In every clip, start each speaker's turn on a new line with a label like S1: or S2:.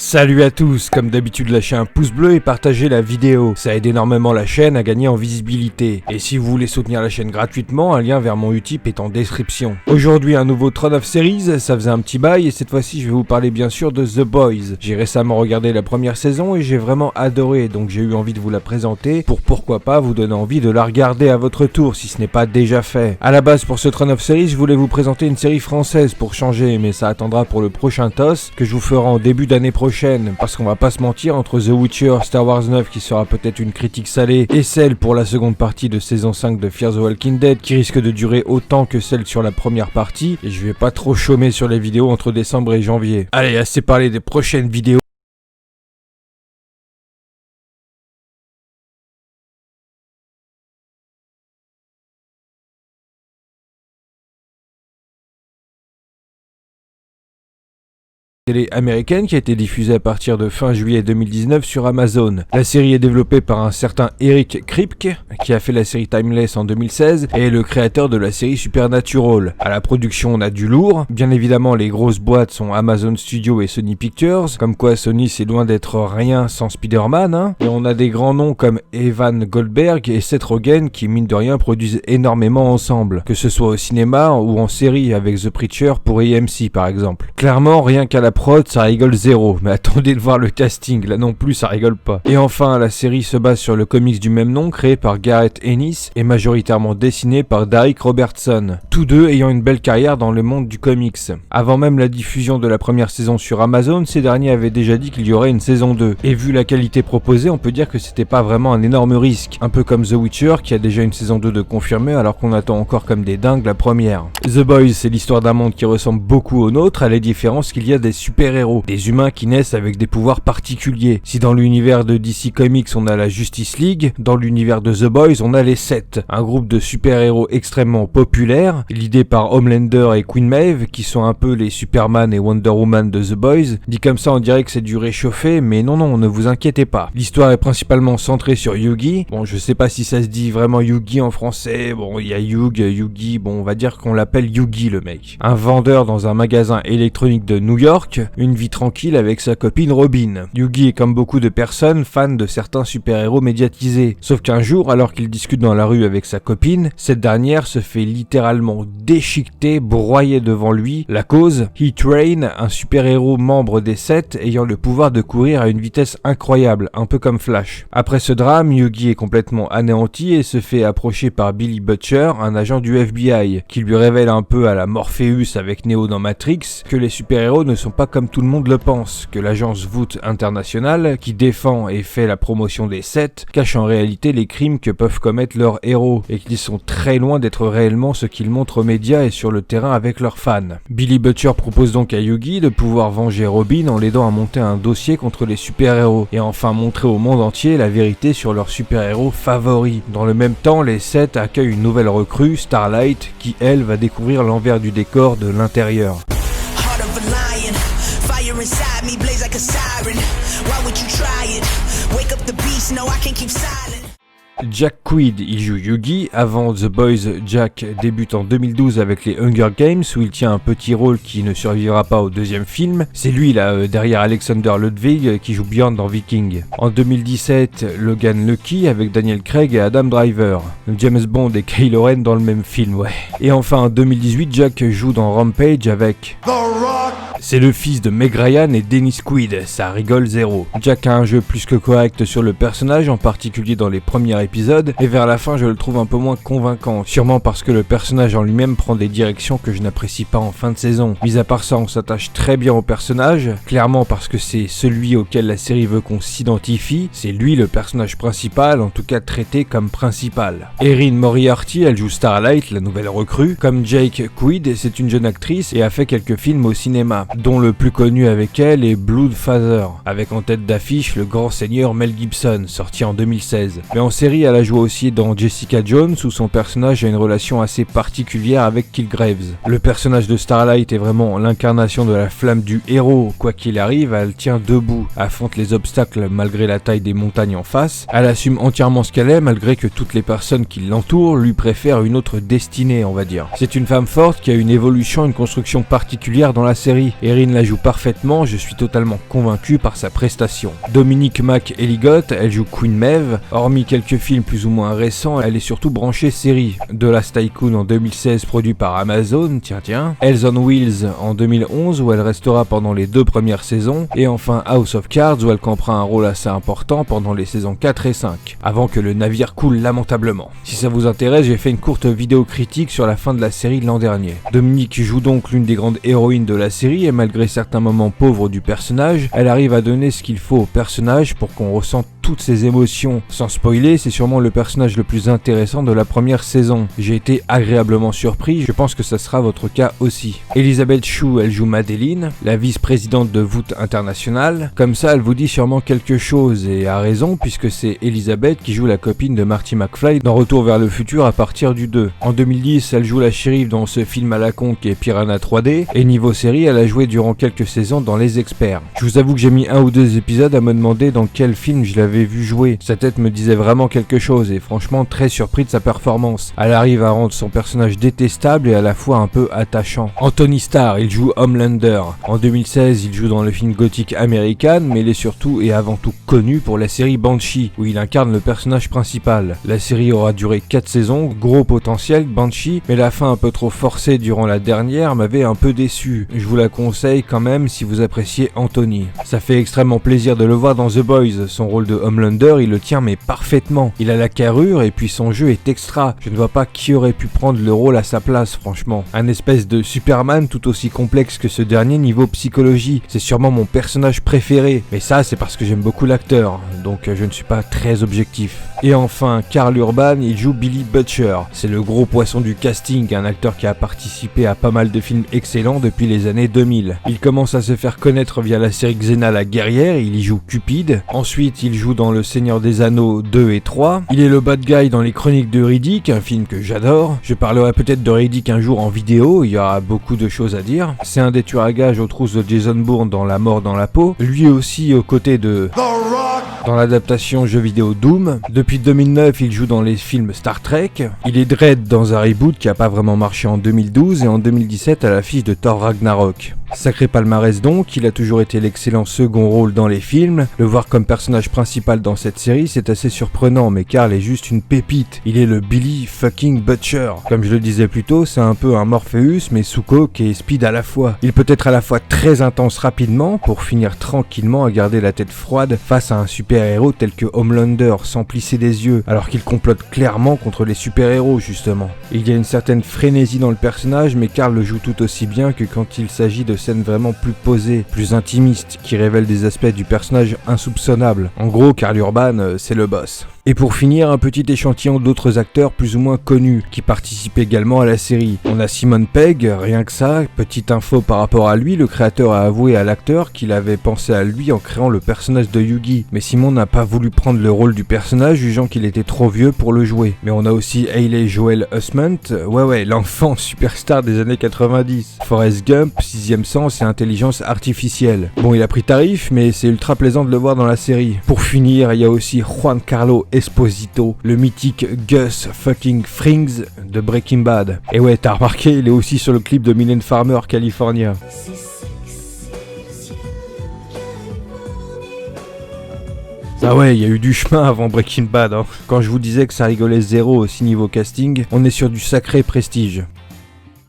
S1: Salut à tous, comme d'habitude lâchez un pouce bleu et partagez la vidéo, ça aide énormément la chaîne à gagner en visibilité. Et si vous voulez soutenir la chaîne gratuitement, un lien vers mon Utip est en description. Aujourd'hui un nouveau Throne of Series, ça faisait un petit bail et cette fois-ci je vais vous parler bien sûr de The Boys. J'ai récemment regardé la première saison et j'ai vraiment adoré, donc j'ai eu envie de vous la présenter pour pourquoi pas vous donner envie de la regarder à votre tour si ce n'est pas déjà fait. À la base pour ce Throne of Series, je voulais vous présenter une série française pour changer, mais ça attendra pour le prochain TOS que je vous ferai en début d'année prochaine. Parce qu'on va pas se mentir, entre The Witcher, Star Wars 9 qui sera peut-être une critique salée et celle pour la seconde partie de saison 5 de Fear the Walking Dead qui risque de durer autant que celle sur la première partie, et je vais pas trop chômer sur les vidéos entre décembre et janvier. Allez, assez parlé des prochaines vidéos. Télé américaine qui a été diffusée à partir de fin juillet 2019 sur Amazon. La série est développée par un certain Eric Kripke qui a fait la série Timeless en 2016 et est le créateur de la série Supernatural. À la production on a du lourd, bien évidemment les grosses boîtes sont Amazon Studios et Sony Pictures, comme quoi Sony c'est loin d'être rien sans Spider-Man, hein. Et on a des grands noms comme Evan Goldberg et Seth Rogen qui mine de rien produisent énormément ensemble, que ce soit au cinéma ou en série avec The Preacher pour AMC par exemple. Clairement rien qu'à la prod, ça rigole zéro, mais attendez de voir le casting, là non plus ça rigole pas. Et enfin, la série se base sur le comics du même nom, créé par Gareth Ennis et majoritairement dessiné par Darick Robertson, tous deux ayant une belle carrière dans le monde du comics. Avant même la diffusion de la première saison sur Amazon, ces derniers avaient déjà dit qu'il y aurait une saison 2, et vu la qualité proposée, on peut dire que c'était pas vraiment un énorme risque, un peu comme The Witcher qui a déjà une saison 2 de confirmée alors qu'on attend encore comme des dingues la première. The Boys, c'est l'histoire d'un monde qui ressemble beaucoup au nôtre, à la différence qu'il y a des super-héros, des humains qui naissent avec des pouvoirs particuliers. Si dans l'univers de DC Comics on a la Justice League, dans l'univers de The Boys on a les 7, un groupe de super-héros extrêmement populaires, l'idée par Homelander et Queen Maeve, qui sont un peu les Superman et Wonder Woman de The Boys. Dit comme ça on dirait que c'est du réchauffé, mais non, ne vous inquiétez pas. L'histoire est principalement centrée sur Yugi. Bon, je sais pas si ça se dit vraiment Yugi en français, bon il y a Yugi, bon on va dire qu'on l'appelle Yugi le mec. Un vendeur dans un magasin électronique de New York, une vie tranquille avec sa copine Robin. Yugi est comme beaucoup de personnes fan de certains super-héros médiatisés. Sauf qu'un jour, alors qu'il discute dans la rue avec sa copine, cette dernière se fait littéralement déchiqueter, broyer devant lui. La cause, Heat-Rain, un super-héros membre des 7 ayant le pouvoir de courir à une vitesse incroyable, un peu comme Flash. Après ce drame, Yugi est complètement anéanti et se fait approcher par Billy Butcher, un agent du FBI, qui lui révèle un peu à la Morpheus avec Neo dans Matrix que les super-héros ne sont pas comme tout le monde le pense, que l'agence Vought International, qui défend et fait la promotion des 7, cache en réalité les crimes que peuvent commettre leurs héros, et qu'ils sont très loin d'être réellement ce qu'ils montrent aux médias et sur le terrain avec leurs fans. Billy Butcher propose donc à Yugi de pouvoir venger Robin en l'aidant à monter un dossier contre les super-héros, et enfin montrer au monde entier la vérité sur leurs super-héros favoris. Dans le même temps, les 7 accueillent une nouvelle recrue, Starlight, qui elle va découvrir l'envers du décor de l'intérieur. Inside me blaze like a siren. Why would you try it? Wake up the beast, no I can't keep silent. Jack Quaid, il joue Yugi. Avant The Boys, Jack débute en 2012 avec les Hunger Games où il tient un petit rôle qui ne survivra pas au deuxième film. C'est lui là, derrière Alexander Ludwig, qui joue Bjorn dans Viking. En 2017, Logan Lucky avec Daniel Craig et Adam Driver. James Bond et Kylo Ren dans le même film, ouais. Et enfin en 2018, Jack joue dans Rampage avec The Rock. C'est le fils de Meg Ryan et Dennis Quaid, ça rigole zéro. Jack a un jeu plus que correct sur le personnage, en particulier dans les premiers épisodes, et vers la fin je le trouve un peu moins convaincant, sûrement parce que le personnage en lui-même prend des directions que je n'apprécie pas en fin de saison. Mis à part ça, on s'attache très bien au personnage, clairement parce que c'est celui auquel la série veut qu'on s'identifie, c'est lui le personnage principal, en tout cas traité comme principal. Erin Moriarty, elle joue Starlight, la nouvelle recrue. Comme Jake Quaid, c'est une jeune actrice et a fait quelques films au cinéma, dont le plus connu avec elle est Bloodfather, avec en tête d'affiche le grand seigneur Mel Gibson, sorti en 2016. Mais en série, elle a joué aussi dans Jessica Jones, où son personnage a une relation assez particulière avec Killgraves. Le personnage de Starlight est vraiment l'incarnation de la flamme du héros. Quoi qu'il arrive, elle tient debout, affronte les obstacles malgré la taille des montagnes en face. Elle assume entièrement ce qu'elle est, malgré que toutes les personnes qui l'entourent lui préfèrent une autre destinée, on va dire. C'est une femme forte qui a une évolution, une construction particulière dans la série. Erin la joue parfaitement, je suis totalement convaincu par sa prestation. Dominique McElligott, elle joue Queen Maeve. Hormis quelques films plus ou moins récents, elle est surtout branchée série. The Last Tycoon en 2016 produit par Amazon, tiens. Hells on Wheels en 2011 où elle restera pendant les 2 premières saisons. Et enfin House of Cards où elle campera un rôle assez important pendant les saisons 4 et 5, avant que le navire coule lamentablement. Si ça vous intéresse, j'ai fait une courte vidéo critique sur la fin de la série l'an dernier. Dominique joue donc l'une des grandes héroïnes de la série et malgré certains moments pauvres du personnage, elle arrive à donner ce qu'il faut au personnage pour qu'on ressente toutes ses émotions. Sans spoiler, c'est sûrement le personnage le plus intéressant de la première saison. J'ai été agréablement surpris, je pense que ça sera votre cas aussi. Elizabeth Shue, elle joue Madeline, la vice-présidente de Voûte International. Comme ça, elle vous dit sûrement quelque chose, et a raison, puisque c'est Elizabeth qui joue la copine de Marty McFly dans Retour vers le futur à partir du 2. En 2010, elle joue la shérif dans ce film à la con qui est Piranha 3D, et niveau série, elle a joué durant quelques saisons dans Les Experts. Je vous avoue que j'ai mis 1 ou 2 épisodes à me demander dans quel film je l'avais vu jouer. Sa tête me disait vraiment quelque chose, et franchement très surpris de sa performance. Elle arrive à rendre son personnage détestable et à la fois un peu attachant. Anthony Starr, il joue Homelander. En 2016, il joue dans le film gothique American, mais il est surtout et avant tout connu pour la série Banshee, où il incarne le personnage principal. La série aura duré 4 saisons, gros potentiel Banshee, mais la fin un peu trop forcée durant la dernière m'avait un peu déçu. Je vous la conseille quand même si vous appréciez Anthony. Ça fait extrêmement plaisir de le voir dans The Boys, son rôle de Homelander, il le tient mais parfaitement. Il a la carrure et puis son jeu est extra. Je ne vois pas qui aurait pu prendre le rôle à sa place, franchement. Un espèce de Superman tout aussi complexe que ce dernier niveau psychologie. C'est sûrement mon personnage préféré. Mais ça, c'est parce que j'aime beaucoup l'acteur, donc je ne suis pas très objectif. Et enfin, Karl Urban, il joue Billy Butcher. C'est le gros poisson du casting, un acteur qui a participé à pas mal de films excellents depuis les années 2000. Il commence à se faire connaître via la série Xena la guerrière, il y joue Cupid. Ensuite, il joue dans Le Seigneur des Anneaux 2 et 3. Il est le bad guy dans Les Chroniques de Riddick, un film que j'adore. Je parlerai peut-être de Riddick un jour en vidéo, il y aura beaucoup de choses à dire. C'est un des tueurs à gages aux trousses de Jason Bourne dans La mort dans la peau. Lui aussi aux côtés de dans l'adaptation jeu vidéo Doom. Depuis 2009, il joue dans les films Star Trek. Il est Dredd dans un reboot qui a pas vraiment marché en 2012 et en 2017 à l'affiche de Thor Ragnarok. Sacré palmarès donc, il a toujours été l'excellent second rôle dans les films. Le voir comme personnage principal dans cette série, c'est assez surprenant, mais Karl est juste une pépite. Il est le Billy fucking Butcher. Comme je le disais plus tôt, c'est un peu un Morpheus, mais sous coke et speed à la fois. Il peut être à la fois très intense rapidement, pour finir tranquillement à garder la tête froide face à un super-héros tel que Homelander, sans plisser des yeux, alors qu'il complote clairement contre les super-héros justement. Il y a une certaine frénésie dans le personnage, mais Karl le joue tout aussi bien que quand il s'agit de scènes vraiment plus posées, plus intimistes, qui révèlent des aspects du personnage insoupçonnables. En gros, Karl Urban, c'est le boss. Et pour finir, un petit échantillon d'autres acteurs plus ou moins connus, qui participent également à la série. On a Simon Pegg, rien que ça, petite info par rapport à lui, le créateur a avoué à l'acteur qu'il avait pensé à lui en créant le personnage de Yugi. Mais Simon n'a pas voulu prendre le rôle du personnage, jugeant qu'il était trop vieux pour le jouer. Mais on a aussi Hayley Joel Osment, ouais, l'enfant superstar des années 90. Forrest Gump, Sixième Sens et Intelligence Artificielle. Bon, il a pris tarif, mais c'est ultra plaisant de le voir dans la série. Pour finir, il y a aussi Juan Carlo Esposito, le mythique Gus fucking Frings de Breaking Bad. Et ouais, t'as remarqué, il est aussi sur le clip de Mylène Farmer, California. Ah ouais, il y a eu du chemin avant Breaking Bad, hein. Quand je vous disais que ça rigolait zéro aussi niveau casting, on est sur du sacré prestige.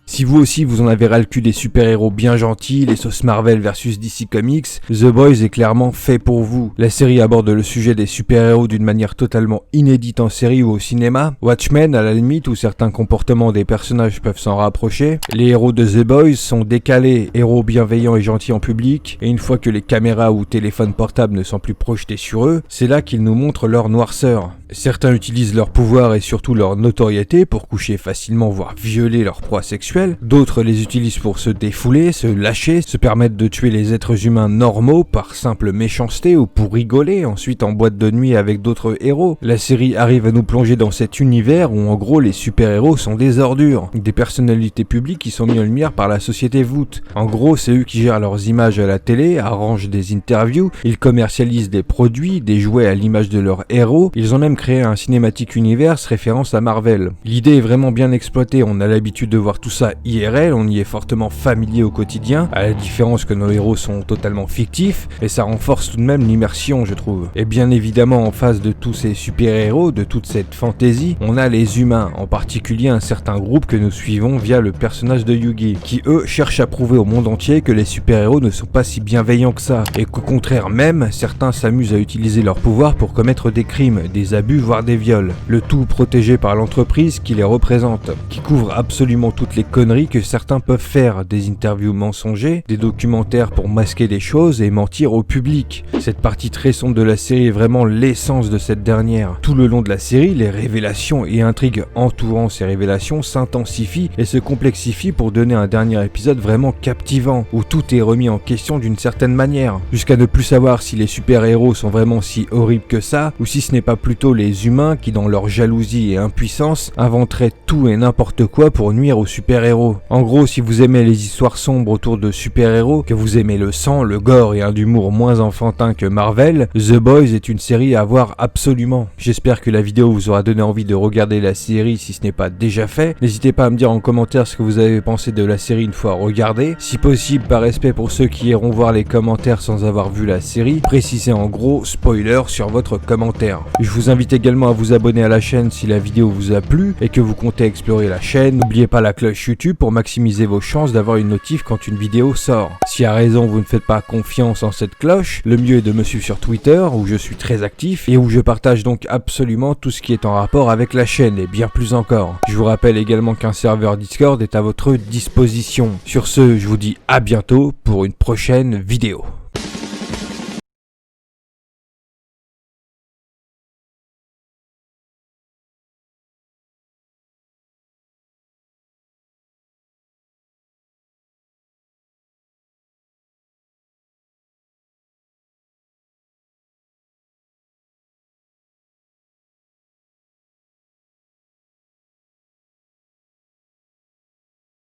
S1: Si vous aussi vous en avez ras le cul des super-héros bien gentils, les sauces Marvel versus DC Comics, The Boys est clairement fait pour vous. La série aborde le sujet des super-héros d'une manière totalement inédite en série ou au cinéma. Watchmen à la limite où certains comportements des personnages peuvent s'en rapprocher. Les héros de The Boys sont décalés, héros bienveillants et gentils en public, et une fois que les caméras ou téléphones portables ne sont plus projetés sur eux, c'est là qu'ils nous montrent leur noirceur. Certains utilisent leur pouvoir et surtout leur notoriété pour coucher facilement voire violer leur proie sexuelle. D'autres les utilisent pour se défouler, se lâcher, se permettre de tuer les êtres humains normaux par simple méchanceté ou pour rigoler, ensuite en boîte de nuit avec d'autres héros. La série arrive à nous plonger dans cet univers où en gros les super-héros sont des ordures, des personnalités publiques qui sont mises en lumière par la société voûte. En gros, c'est eux qui gèrent leurs images à la télé, arrangent des interviews, ils commercialisent des produits, des jouets à l'image de leurs héros, ils ont même créer un cinématique universe référence à Marvel. L'idée est vraiment bien exploitée, on a l'habitude de voir tout ça IRL, on y est fortement familier au quotidien, à la différence que nos héros sont totalement fictifs, et ça renforce tout de même l'immersion, je trouve. Et bien évidemment, en face de tous ces super-héros, de toute cette fantaisie, on a les humains, en particulier un certain groupe que nous suivons via le personnage de Yugi, qui eux cherchent à prouver au monde entier que les super-héros ne sont pas si bienveillants que ça, et qu'au contraire même, certains s'amusent à utiliser leur pouvoir pour commettre des crimes, des abus, voire des viols. Le tout protégé par l'entreprise qui les représente, qui couvre absolument toutes les conneries que certains peuvent faire, des interviews mensongers, des documentaires pour masquer des choses et mentir au public. Cette partie très sombre de la série est vraiment l'essence de cette dernière. Tout le long de la série, les révélations et intrigues entourant ces révélations s'intensifient et se complexifient pour donner un dernier épisode vraiment captivant, où tout est remis en question d'une certaine manière, jusqu'à ne plus savoir si les super-héros sont vraiment si horribles que ça, ou si ce n'est pas plutôt les humains qui, dans leur jalousie et impuissance, inventeraient tout et n'importe quoi pour nuire aux super-héros. En gros, si vous aimez les histoires sombres autour de super-héros, que vous aimez le sang, le gore et un humour moins enfantin que Marvel, The Boys est une série à voir absolument. J'espère que la vidéo vous aura donné envie de regarder la série si ce n'est pas déjà fait. N'hésitez pas à me dire en commentaire ce que vous avez pensé de la série une fois regardée. Si possible, par respect pour ceux qui iront voir les commentaires sans avoir vu la série, précisez en gros spoiler sur votre commentaire. Je vous invite également à vous abonner à la chaîne si la vidéo vous a plu et que vous comptez explorer la chaîne. N'oubliez pas la cloche YouTube pour maximiser vos chances d'avoir une notif quand une vidéo sort. Si à raison vous ne faites pas confiance en cette cloche, le mieux est de me suivre sur Twitter où je suis très actif et où je partage donc absolument tout ce qui est en rapport avec la chaîne et bien plus encore. Je vous rappelle également qu'un serveur Discord est à votre disposition. Sur ce, je vous dis à bientôt pour une prochaine vidéo.